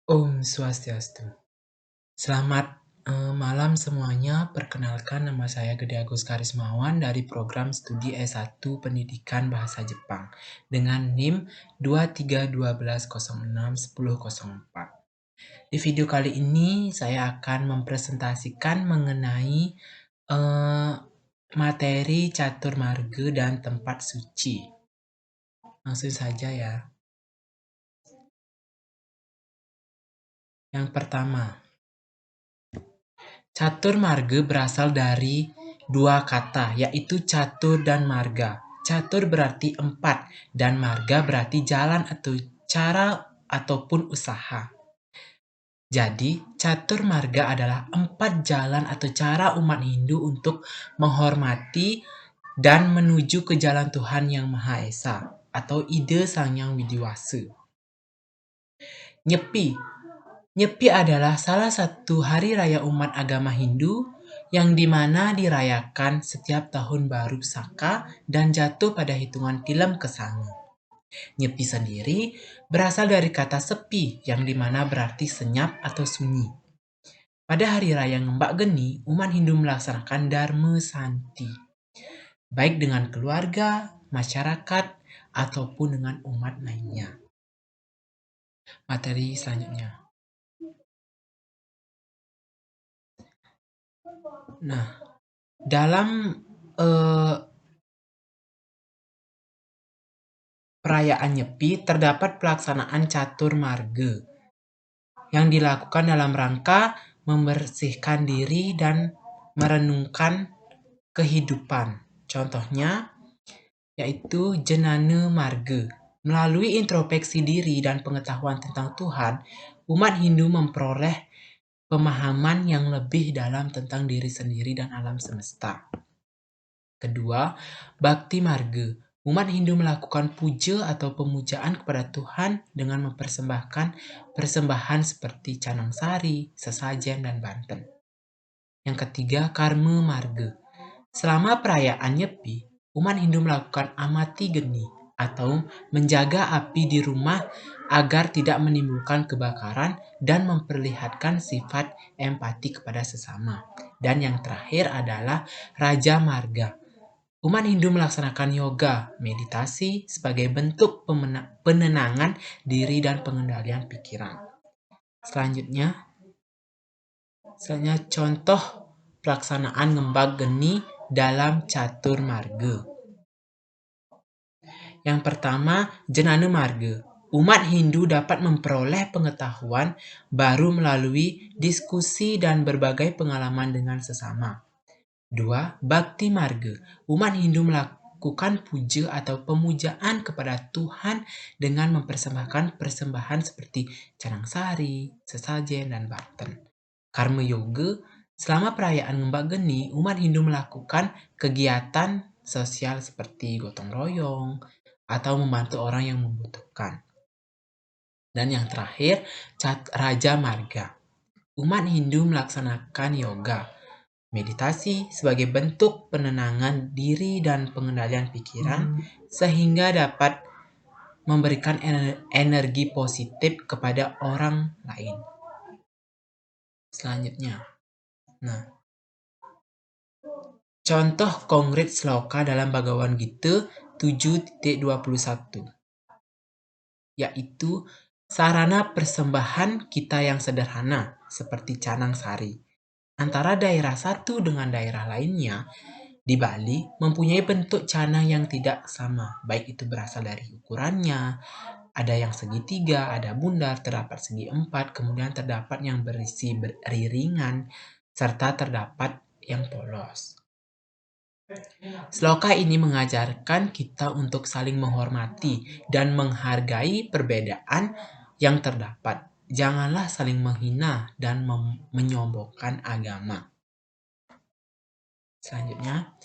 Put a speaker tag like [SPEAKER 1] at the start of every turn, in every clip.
[SPEAKER 1] Om Swastiastu. Selamat malam semuanya. Perkenalkan, nama saya Gede Agus Karismawan dari program studi S1 Pendidikan Bahasa Jepang dengan NIM 2312061004. Di video kali ini saya akan mempresentasikan mengenai materi catur marga dan tempat suci. Langsung saja ya. Yang pertama, catur marga berasal dari dua kata, yaitu catur dan marga. Catur berarti 4 dan marga berarti jalan atau cara ataupun usaha. Jadi, catur marga adalah 4 jalan atau cara umat Hindu untuk menghormati dan menuju ke jalan Tuhan Yang Maha Esa atau ide Sang Yang Widiwasa. Nyepi. Nyepi adalah salah satu hari raya umat agama Hindu yang dimana dirayakan setiap tahun baru Saka dan jatuh pada hitungan tilem kesanga. Nyepi sendiri berasal dari kata sepi yang dimana berarti senyap atau sunyi. Pada hari raya Ngembak Geni, umat Hindu melaksanakan Dharma Santi, baik dengan keluarga, masyarakat, ataupun dengan umat lainnya. Materi selanjutnya. Nah, dalam perayaan Nyepi terdapat pelaksanaan catur marga yang dilakukan dalam rangka membersihkan diri dan merenungkan kehidupan. Contohnya yaitu Jenana Marga. Melalui introspeksi diri dan pengetahuan tentang Tuhan, umat Hindu memperoleh pemahaman yang lebih dalam tentang diri sendiri dan alam semesta. Kedua, Bhakti Marga. Umat Hindu melakukan puja atau pemujaan kepada Tuhan dengan mempersembahkan persembahan seperti canang sari, sesajen, dan banten. Yang ketiga, Karma Marga. Selama perayaan Nyepi, umat Hindu melakukan amati geni atau menjaga api di rumah agar tidak menimbulkan kebakaran dan memperlihatkan sifat empati kepada sesama. Dan yang terakhir adalah Raja Marga. Umat Hindu melaksanakan yoga, meditasi sebagai bentuk penenangan diri dan pengendalian pikiran. Selanjutnya contoh pelaksanaan Ngembak Geni dalam catur marga. Yang pertama, Jenana Marga. Umat Hindu dapat memperoleh pengetahuan baru melalui diskusi dan berbagai pengalaman dengan sesama. 2. Bhakti Marga. Umat Hindu melakukan puja atau pemujaan kepada Tuhan dengan mempersembahkan persembahan seperti canang sari, sesajen, dan banten. Karma Yoga. Selama perayaan Ngembak Geni, umat Hindu melakukan kegiatan sosial seperti gotong royong atau membantu orang yang membutuhkan. Dan yang terakhir, Raja Marga. Umat Hindu melaksanakan yoga, meditasi sebagai bentuk penenangan diri dan pengendalian pikiran sehingga dapat memberikan energi positif kepada orang lain. Selanjutnya. Nah, contoh konkret sloka dalam Bhagavad Gita 7.21 yaitu sarana persembahan kita yang sederhana seperti canang sari. Antara daerah satu dengan daerah lainnya di Bali mempunyai bentuk canang yang tidak sama, baik itu berasal dari ukurannya, ada yang segitiga, ada bundar, terdapat segi empat, kemudian terdapat yang berisi beriringan, serta terdapat yang polos. Sloka ini mengajarkan kita untuk saling menghormati dan menghargai perbedaan yang terdapat. Janganlah saling menghina dan menyombongkan agama. Selanjutnya,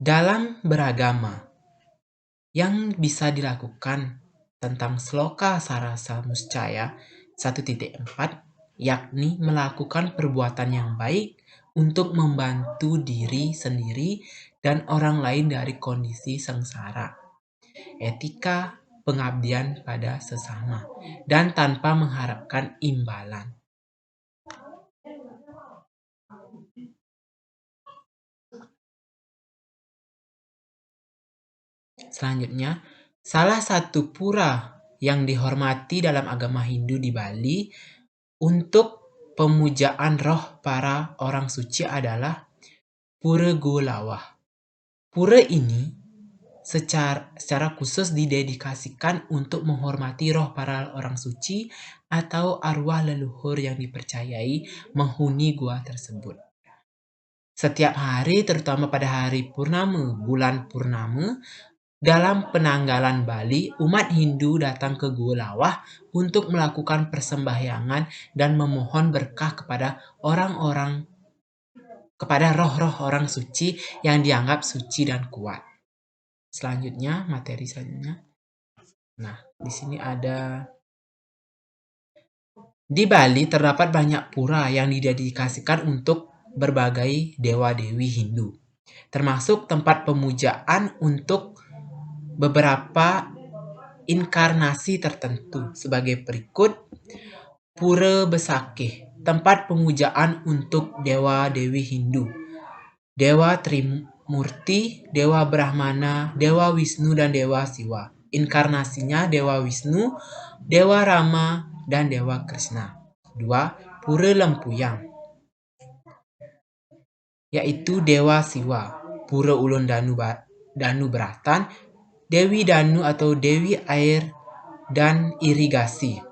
[SPEAKER 1] dalam beragama yang bisa dilakukan tentang Sloka Sarasa Muscaya 1.4 yakni melakukan perbuatan yang baik untuk membantu diri sendiri dan orang lain dari kondisi sengsara. Etika pengabdian pada sesama, dan tanpa mengharapkan imbalan. Selanjutnya, salah satu pura yang dihormati dalam agama Hindu di Bali untuk pemujaan roh para orang suci adalah Pura Golawah. Pura ini secara khusus didedikasikan untuk menghormati roh para orang suci atau arwah leluhur yang dipercayai menghuni gua tersebut. Setiap hari, terutama pada hari purnama, bulan purnama, dalam penanggalan Bali, umat Hindu datang ke Gua Lawah untuk melakukan persembahyangan dan memohon berkah kepada roh-roh orang suci yang dianggap suci dan kuat. Selanjutnya, materi selanjutnya. Nah, di sini ada. Di Bali terdapat banyak pura yang didedikasikan untuk berbagai dewa-dewi Hindu, termasuk tempat pemujaan untuk beberapa inkarnasi tertentu sebagai berikut. Pura Besakeh, tempat pemujaan untuk dewa-dewi Hindu, Dewa Trimurti, Dewa Brahmana, Dewa Wisnu, dan Dewa Siwa. Inkarnasinya Dewa Wisnu, Dewa Rama, dan Dewa Krishna. 2. Pura Lempuyang, yaitu Dewa Siwa. Pura Ulun Danu Beratan, Dewi Danu atau Dewi Air dan Irigasi.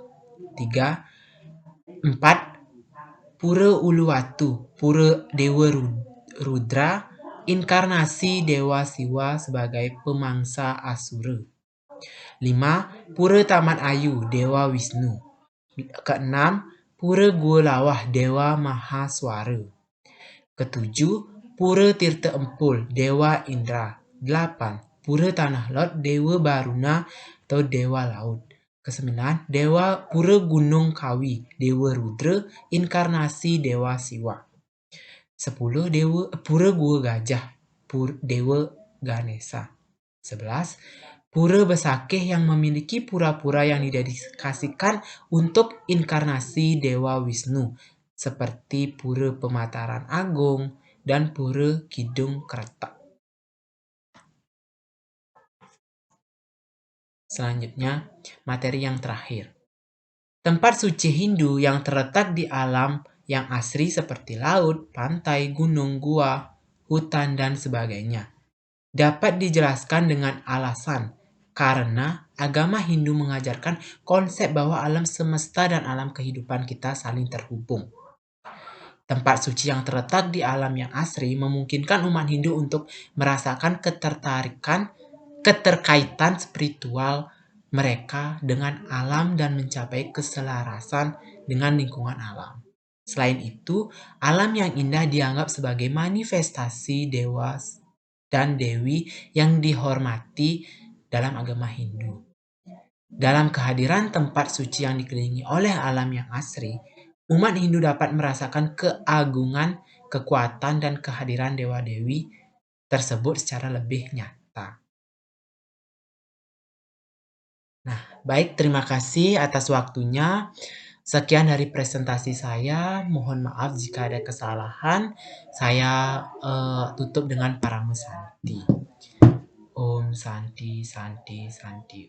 [SPEAKER 1] 4. Pura Uluwatu, Pura Dewa Rudra, inkarnasi Dewa Siwa sebagai pemangsa Asura. 5. Pura Taman Ayu, Dewa Wisnu. 6. Pura Gua Lawah, Dewa Mahaswara. 7. Pura Tirta Empul, Dewa Indra. 8. Pura Tanah Lot, Dewa Baruna atau Dewa Laut. 9. Pura Gunung Kawi, Dewa Rudra, inkarnasi Dewa Siwa. 10. Pura Gua Gajah, Dewa Ganesha. 11. Pura Besakeh yang memiliki pura-pura yang didedikasikan untuk inkarnasi Dewa Wisnu, seperti Pura Pemataran Agung dan Pura Kidung Kretek. Selanjutnya, materi yang terakhir. Tempat suci Hindu yang terletak di alam yang asri seperti laut, pantai, gunung, gua, hutan, dan sebagainya, dapat dijelaskan dengan alasan karena agama Hindu mengajarkan konsep bahwa alam semesta dan alam kehidupan kita saling terhubung. Tempat suci yang terletak di alam yang asri memungkinkan umat Hindu untuk merasakan keterkaitan spiritual mereka dengan alam dan mencapai keselarasan dengan lingkungan alam. Selain itu, alam yang indah dianggap sebagai manifestasi dewa dan dewi yang dihormati dalam agama Hindu. Dalam kehadiran tempat suci yang dikelilingi oleh alam yang asri, umat Hindu dapat merasakan keagungan, kekuatan, dan kehadiran dewa-dewi tersebut secara lebih nyata. Nah, baik, terima kasih atas waktunya. Sekian dari presentasi saya. Mohon maaf jika ada kesalahan. Saya tutup dengan Parama Santi. Om Santi, Santi, Santi.